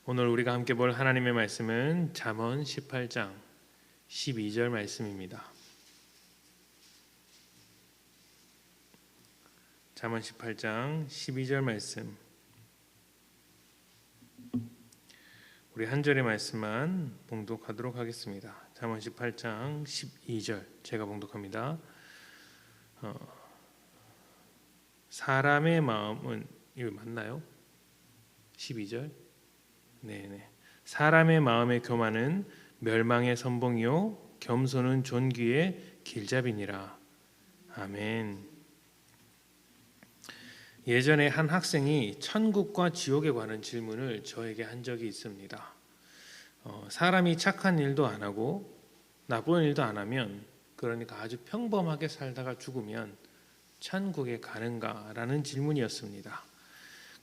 오늘 우리가 함께 볼 하나님의 말씀은 잠언 18장 12절 말씀입니다. 잠언 18장 12절 말씀. 우리 한 절의 말씀만 봉독하도록 하겠습니다. 잠언 18장 12절 제가 봉독합니다. 사람의 마음은, 이거 맞나요? 12절? 네네. 사람의 마음의 교만은 멸망의 선봉이요 겸손은 존귀의 길잡이니라. 아멘. 예전에 한 학생이 천국과 지옥에 관한 질문을 저에게 한 적이 있습니다. 사람이 착한 일도 안 하고 나쁜 일도 안 하면, 그러니까 아주 평범하게 살다가 죽으면 천국에 가는가라는 질문이었습니다.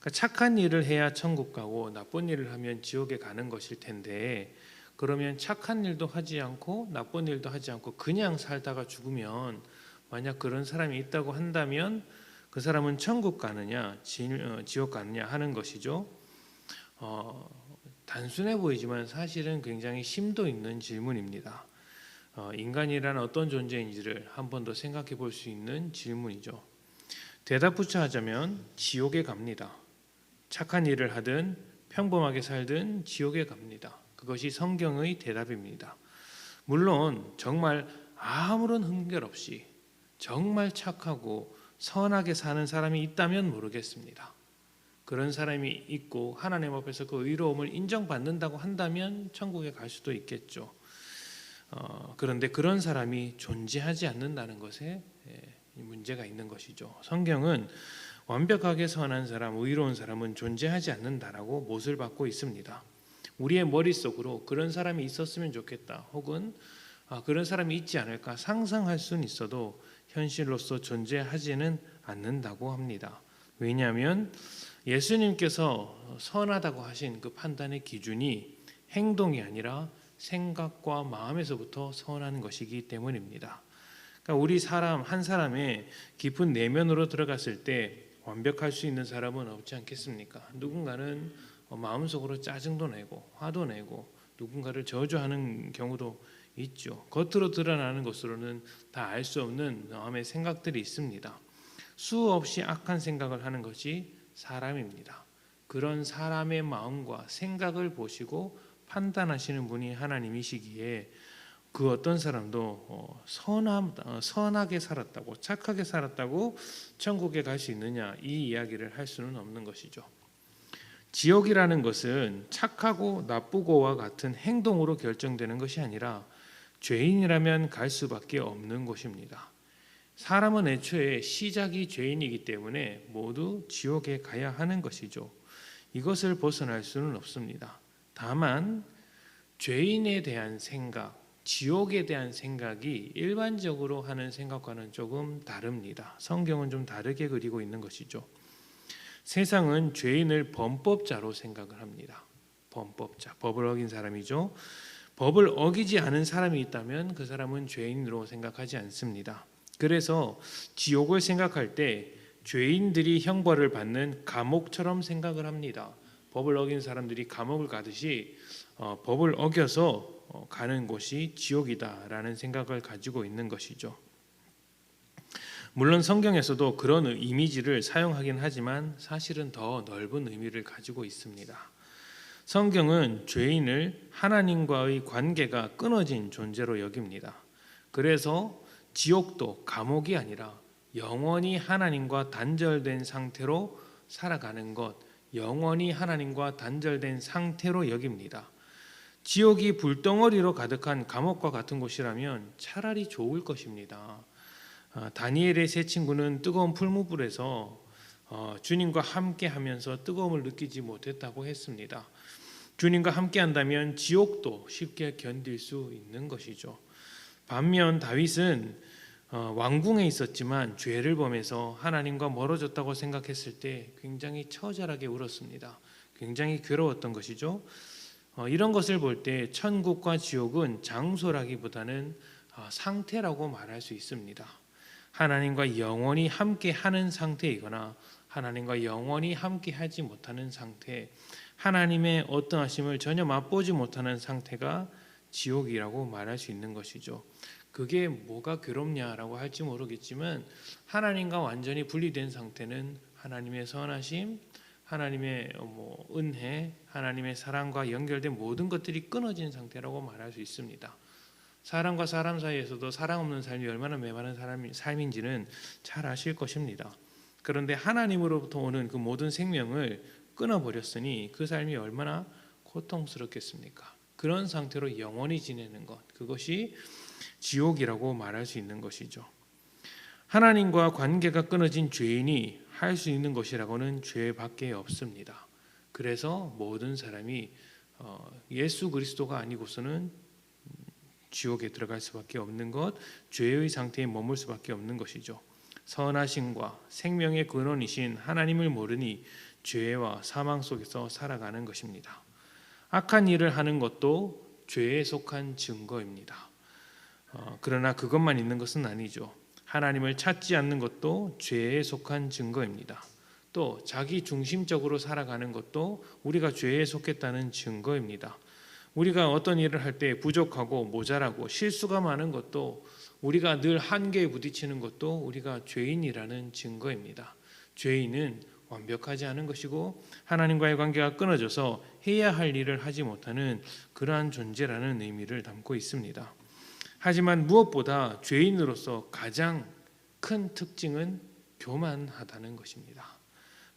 그러니까 착한 일을 해야 천국 가고 나쁜 일을 하면 지옥에 가는 것일 텐데, 그러면 착한 일도 하지 않고 나쁜 일도 하지 않고 그냥 살다가 죽으면, 만약 그런 사람이 있다고 한다면 그 사람은 천국 가느냐 지옥 가느냐 하는 것이죠. 단순해 보이지만 사실은 굉장히 심도 있는 질문입니다. 인간이란 어떤 존재인지를 한 번 더 생각해 볼 수 있는 질문이죠. 대답부터 하자면 지옥에 갑니다. 착한 일을 하든 평범하게 살든 지옥에 갑니다. 그것이 성경의 대답입니다. 물론 정말 아무런 흠결 없이 정말 착하고 선하게 사는 사람이 있다면 모르겠습니다. 그런 사람이 있고 하나님 앞에서 그 의로움을 인정받는다고 한다면 천국에 갈 수도 있겠죠. 그런데 그런 사람이 존재하지 않는다는 것에 문제가 있는 것이죠. 성경은 완벽하게 선한 사람, 의로운 사람은 존재하지 않는다라고 못을 받고 있습니다. 우리의 머릿속으로 그런 사람이 있었으면 좋겠다, 혹은 그런 사람이 있지 않을까 상상할 수는 있어도 현실로서 존재하지는 않는다고 합니다. 왜냐하면 예수님께서 선하다고 하신 그 판단의 기준이 행동이 아니라 생각과 마음에서부터 선한 것이기 때문입니다. 그러니까 우리 사람 한 사람의 깊은 내면으로 들어갔을 때 완벽할 수 있는 사람은 없지 않겠습니까? 누군가는 마음속으로 짜증도 내고 화도 내고 누군가를 저주하는 경우도 있죠. 겉으로 드러나는 것으로는 다 알 수 없는 마음의 생각들이 있습니다. 수없이 악한 생각을 하는 것이 사람입니다. 그런 사람의 마음과 생각을 보시고 판단하시는 분이 하나님이시기에, 그 어떤 사람도 선하게 살았다고, 착하게 살았다고 천국에 갈 수 있느냐, 이 이야기를 할 수는 없는 것이죠. 지옥이라는 것은 착하고 나쁘고와 같은 행동으로 결정되는 것이 아니라 죄인이라면 갈 수밖에 없는 곳입니다. 사람은 애초에 시작이 죄인이기 때문에 모두 지옥에 가야 하는 것이죠. 이것을 벗어날 수는 없습니다. 다만 죄인에 대한 생각, 지옥에 대한 생각이 일반적으로 하는 생각과는 조금 다릅니다. 성경은 좀 다르게 그리고 있는 것이죠. 세상은 죄인을 범법자로 생각을 합니다. 범법자, 법을 어긴 사람이죠. 법을 어기지 않은 사람이 있다면 그 사람은 죄인으로 생각하지 않습니다. 그래서 지옥을 생각할 때 죄인들이 형벌을 받는 감옥처럼 생각을 합니다. 법을 어긴 사람들이 감옥을 가듯이 법을 어겨서 가는 곳이 지옥이다라는 생각을 가지고 있는 것이죠. 물론 성경에서도 그런 이미지를 사용하긴 하지만 사실은 더 넓은 의미를 가지고 있습니다. 성경은 죄인을 하나님과의 관계가 끊어진 존재로 여깁니다. 그래서 지옥도 감옥이 아니라 영원히 하나님과 단절된 상태로 살아가는 것, 영원히 하나님과 단절된 상태로 여깁니다. 지옥이 불덩어리로 가득한 감옥과 같은 곳이라면 차라리 좋을 것입니다. 다니엘의 세 친구는 뜨거운 풀무불에서 주님과 함께 하면서 뜨거움을 느끼지 못했다고 했습니다. 주님과 함께 한다면 지옥도 쉽게 견딜 수 있는 것이죠. 반면 다윗은 왕궁에 있었지만 죄를 범해서 하나님과 멀어졌다고 생각했을 때 굉장히 처절하게 울었습니다. 굉장히 괴로웠던 것이죠. 이런 것을 볼 때 천국과 지옥은 장소라기보다는 상태라고 말할 수 있습니다. 하나님과 영원히 함께 하는 상태이거나 하나님과 영원히 함께 하지 못하는 상태, 하나님의 어떠하심을 전혀 맛보지 못하는 상태가 지옥이라고 말할 수 있는 것이죠. 그게 뭐가 괴롭냐라고 할지 모르겠지만 하나님과 완전히 분리된 상태는 하나님의 선하심, 하나님의 은혜, 하나님의 사랑과 연결된 모든 것들이 끊어진 상태라고 말할 수 있습니다. 사람과 사람 사이에서도 사랑 없는 삶이 얼마나 메마른 삶인지는 잘 아실 것입니다. 그런데 하나님으로부터 오는 그 모든 생명을 끊어버렸으니 그 삶이 얼마나 고통스럽겠습니까? 그런 상태로 영원히 지내는 것, 그것이 지옥이라고 말할 수 있는 것이죠. 하나님과 관계가 끊어진 죄인이 할 수 있는 것이라고는 죄밖에 없습니다. 그래서 모든 사람이 예수 그리스도가 아니고서는 지옥에 들어갈 수밖에 없는 것, 죄의 상태에 머물 수밖에 없는 것이죠. 선하심과 생명의 근원이신 하나님을 모르니 죄와 사망 속에서 살아가는 것입니다. 악한 일을 하는 것도 죄에 속한 증거입니다. 그러나 그것만 있는 것은 아니죠. 하나님을 찾지 않는 것도 죄에 속한 증거입니다. 또 자기 중심적으로 살아가는 것도 우리가 죄에 속했다는 증거입니다. 우리가 어떤 일을 할 때 부족하고 모자라고 실수가 많은 것도, 우리가 늘 한계에 부딪히는 것도 우리가 죄인이라는 증거입니다. 죄인은 완벽하지 않은 것이고 하나님과의 관계가 끊어져서 해야 할 일을 하지 못하는 그러한 존재라는 의미를 담고 있습니다. 하지만 무엇보다 죄인으로서 가장 큰 특징은 교만하다는 것입니다.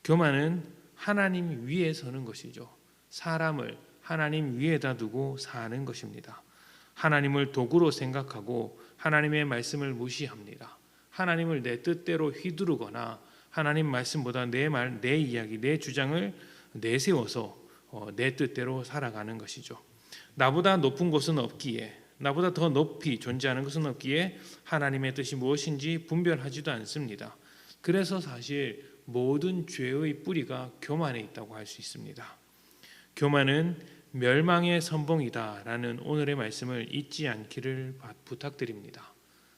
교만은 하나님 위에 서는 것이죠. 사람을 하나님 위에다 두고 사는 것입니다. 하나님을 도구로 생각하고 하나님의 말씀을 무시합니다. 하나님을 내 뜻대로 휘두르거나 하나님 말씀보다 내 말, 내 이야기, 내 주장을 내세워서 내 뜻대로 살아가는 것이죠. 나보다 높은 곳은 없기에, 나보다 더 높이 존재하는 것은 없기에 하나님의 뜻이 무엇인지 분별하지도 않습니다. 그래서 사실 모든 죄의 뿌리가 교만에 있다고 할 수 있습니다. 교만은 멸망의 선봉이다라는 오늘의 말씀을 잊지 않기를 부탁드립니다.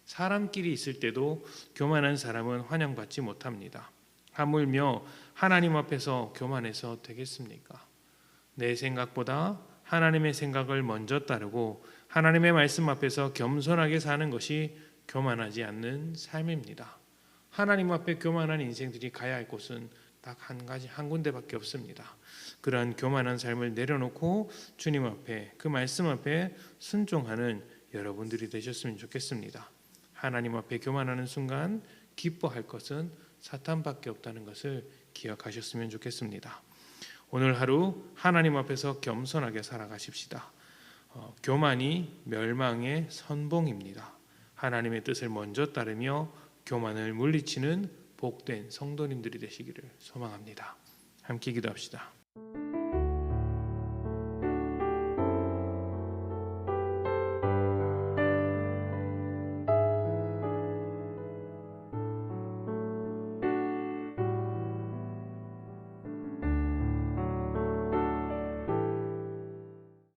사람끼리 있을 때도 교만한 사람은 환영받지 못합니다. 하물며 하나님 앞에서 교만해서 되겠습니까? 내 생각보다 하나님의 생각을 먼저 따르고 하나님의 말씀 앞에서 겸손하게 사는 것이 교만하지 않는 삶입니다. 하나님 앞에 교만한 인생들이 가야 할 곳은 딱 한 군데밖에 없습니다. 그러한 교만한 삶을 내려놓고 주님 앞에, 그 말씀 앞에 순종하는 여러분들이 되셨으면 좋겠습니다. 하나님 앞에 교만하는 순간 기뻐할 것은 사탄밖에 없다는 것을 기억하셨으면 좋겠습니다. 오늘 하루 하나님 앞에서 겸손하게 살아가십시다. 교만이 멸망의 선봉입니다. 하나님의 뜻을 먼저 따르며 교만을 물리치는 복된 성도님들이 되시기를 소망합니다. 함께 기도합시다.